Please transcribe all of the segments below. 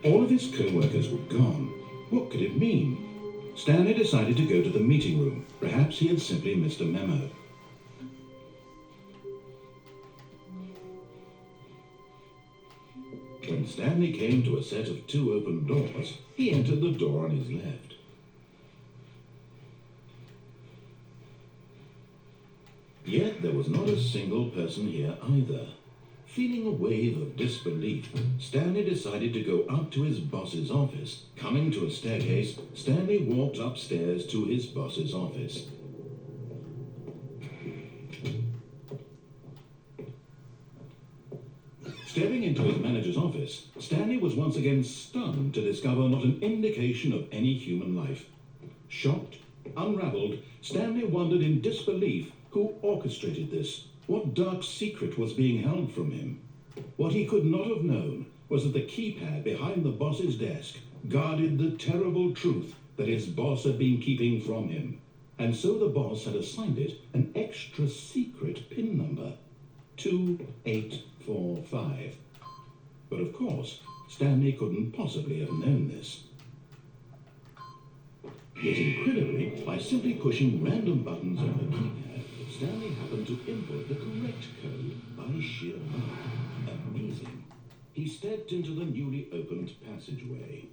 All of his co-workers were gone. What could it mean? Stanley decided to go to the meeting room. Perhaps he had simply missed a memo. When Stanley came to a set of 2 open doors, he entered the door on his left. Yet there was not a single person here either. Feeling a wave of disbelief, Stanley decided to go up to his boss's office. Coming to a staircase, Stanley walked upstairs to his boss's office. Stepping into his manager's office, Stanley was once again stunned to discover not an indication of any human life. Shocked, unraveled, Stanley wondered in disbelief who orchestrated this. What dark secret was being held from him? What he could not have known was that the keypad behind the boss's desk guarded the terrible truth that his boss had been keeping from him. And so the boss had assigned it an extra secret PIN number, 2845. But of course, Stanley couldn't possibly have known this. Yet incredibly, by simply pushing random buttons on the keypad, Stanley happened to input the correct code by sheer luck. Amazing. He stepped into the newly opened passageway.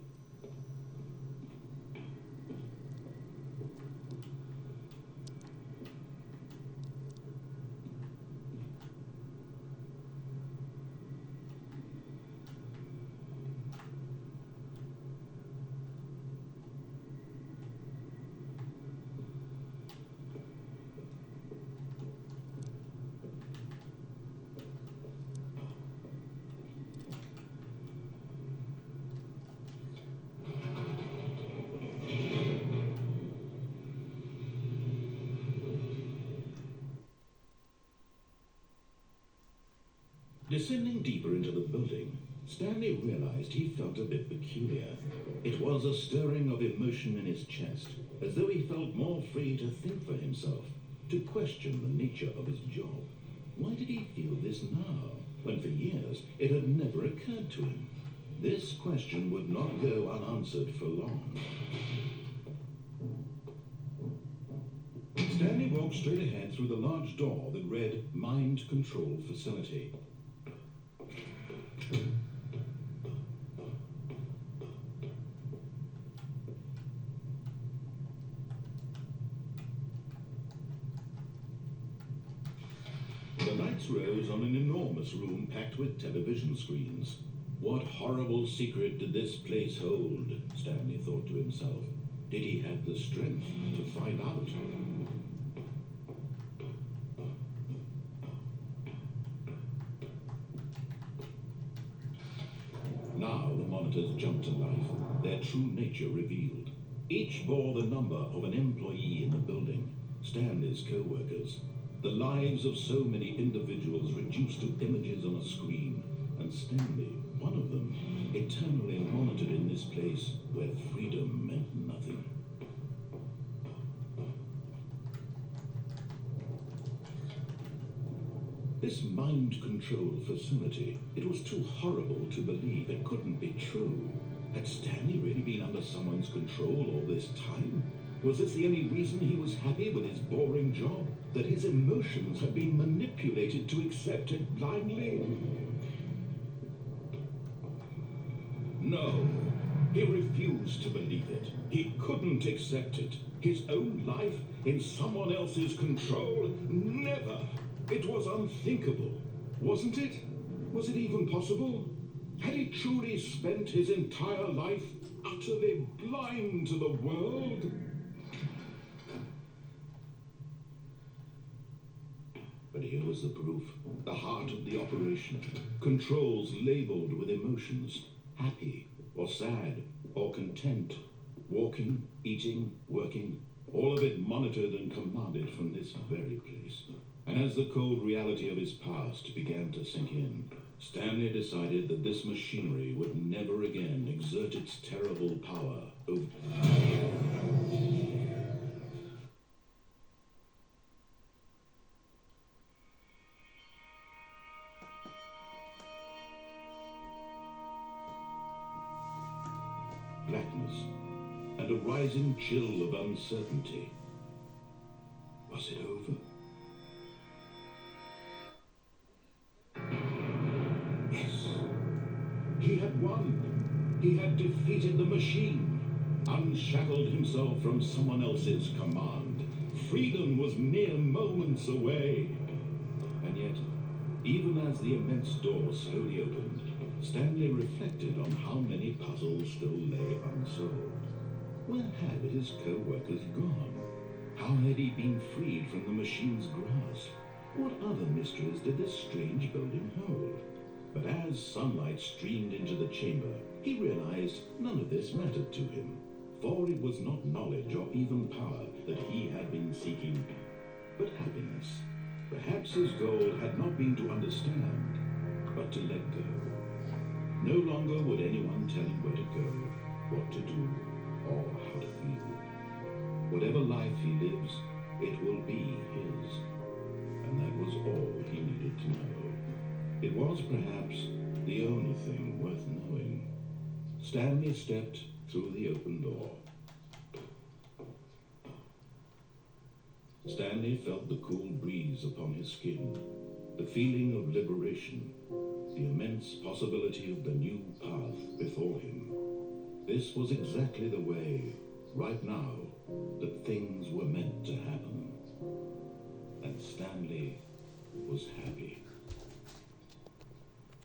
Descending deeper into the building, Stanley realized he felt a bit peculiar. It was a stirring of emotion in his chest, as though he felt more free to think for himself, to question the nature of his job. Why did he feel this now, when for years it had never occurred to him? This question would not go unanswered for long. Stanley walked straight ahead through the large door that read Mind Control Facility. The lights rose on an enormous room packed with television screens. What horrible secret did this place hold? Stanley thought to himself. Did he have the strength to find out? Now the monitors jumped to life, their true nature revealed. Each bore the number of an employee in the building, Stanley's co-workers. The lives of so many individuals reduced to images on a screen, and Stanley, one of them, eternally monitored in this place where freedom meant nothing. This mind control facility, it was too horrible to believe it couldn't be true. Had Stanley really been under someone's control all this time? Was this the only reason he was happy with his boring job? That his emotions had been manipulated to accept it blindly? No, he refused to believe it. He couldn't accept it. His own life in someone else's control? Never! It was unthinkable, wasn't it? Was it even possible? Had he truly spent his entire life utterly blind to the world? But here was the proof, the heart of the operation. Controls labeled with emotions, happy or sad or content, walking, eating, working, all of it monitored and commanded from this very place. And as the cold reality of his past began to sink in, Stanley decided that this machinery would never again exert its terrible power over... blackness and a rising chill of uncertainty. Was it over? Yes. He had won. He had defeated the machine, unshackled himself from someone else's command. Freedom was mere moments away. And yet, even as the immense door slowly opened, Stanley reflected on how many puzzles still lay unsolved. Where had his co-workers gone? How had he been freed from the machine's grasp? What other mysteries did this strange building hold? But as sunlight streamed into the chamber, he realized none of this mattered to him, for it was not knowledge or even power that he had been seeking, but happiness. Perhaps his goal had not been to understand, but to let go. No longer would anyone tell him where to go, what to do, or how to feel. Whatever life he lives, it will be his. And that was all he needed to know. It was perhaps the only thing worth knowing. Stanley stepped through the open door. Stanley felt the cool breeze upon his skin, the feeling of liberation, the immense possibility of the new path before him. This was exactly the way, right now, that things were meant to happen. And Stanley was happy.